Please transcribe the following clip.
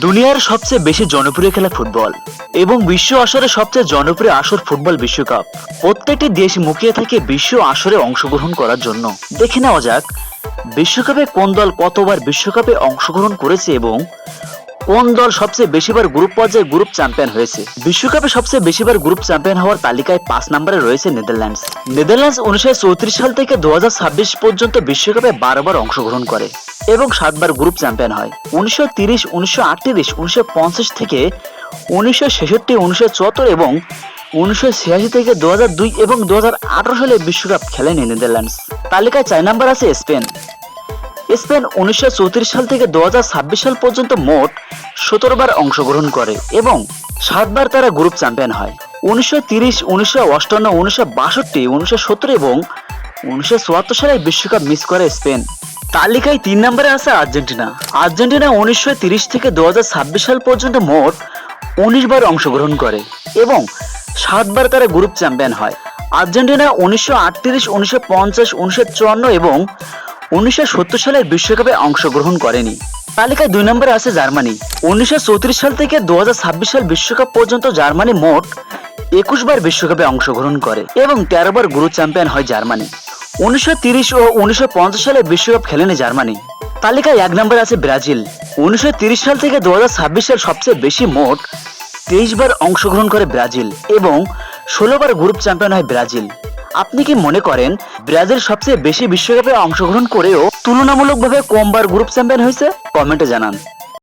দুনিয়ার সবচেয়ে বেশি জনপ্রিয় খেলা ফুটবল এবং বিশ্ব আসরে সবচেয়ে জনপ্রিয় আসর ফুটবল বিশ্বকাপ। প্রত্যেকটি দেশ মুখিয়ে থাকে বিশ্ব আসরে অংশগ্রহণ করার জন্য। দেখে নেওয়া যাক বিশ্বকাপে কোন দল কতবার বিশ্বকাপে অংশগ্রহণ করেছে এবং কোন দল সবচেয়ে বেশিবার গ্রুপ পর্যায়ে গ্রুপ চ্যাম্পিয়ন হয়েছে। বিশ্বকাপে সবচেয়ে বেশিবার গ্রুপ চ্যাম্পিয়ন হওয়ার তালিকায় 5 নম্বরে রয়েছে নেদারল্যান্ডস। নেদারল্যান্ডস 1934 সাল থেকে 2026 পর্যন্ত বিশ্বকাপে 12 বার অংশগ্রহণ করে এবং 7 বার গ্রুপ চ্যাম্পিয়ন হয়। 1930, 1938, 1950 থেকে 1966, 1974 এবং 1986 থেকে 2002 এবং 2018 সালে বিশ্বকাপ খেলেনি নেদারল্যান্ডস। তালিকায় 4 নম্বর আছে স্পেন। স্পেন 1934 সাল থেকে 2026 সাল পর্যন্ত মোট 17 বার অংশগ্রহণ করে এবং 7 বার তারা গ্রুপ চ্যাম্পিয়ন হয়। 1930, 1958, 1962, 1970 এবং 1974 সালে বিশ্বকাপ মিস করে স্পেন। তালিকায় 3 নম্বরে আছে আর্জেন্টিনা। আর্জেন্টিনা 1930 থেকে 2026 সাল পর্যন্ত মোট 19 বার অংশগ্রহণ করে এবং 7 বার তারা গ্রুপ চ্যাম্পিয়ন হয়। আর্জেন্টিনা 1938, 1950, 1954 এবং 1970 সালের বিশ্বকাপে অংশগ্রহণ করেনি। তালিকায় 2 নম্বরে আছে জার্মানি। 1934 সাল থেকে 2026 সাল বিশ্বকাপ পর্যন্ত জার্মানি মোট 21 বার বিশ্বকাপে অংশগ্রহণ করে এবং 13 বার গ্রুপ চ্যাম্পিয়ন হয় জার্মানি। 1930 ও 1950 সালে বিশ্বকাপ খেলেনি জার্মানি। তালিকায় 1 নম্বরে আছে ব্রাজিল। 1930 সাল থেকে 2026 সাল সবচেয়ে বেশি মোট 23 বার অংশগ্রহণ করে ব্রাজিল এবং 16 বার গ্রুপ চ্যাম্পিয়ন হয় ব্রাজিল। আপনি কি মনে করেন ব্রাজিল সবচেয়ে বেশি বিশ্বকাপে অংশগ্রহণ করেও তুলনামূলকভাবে কম বার গ্রুপ চ্যাম্পিয়ন হয়েছে? কমেন্টে জানান।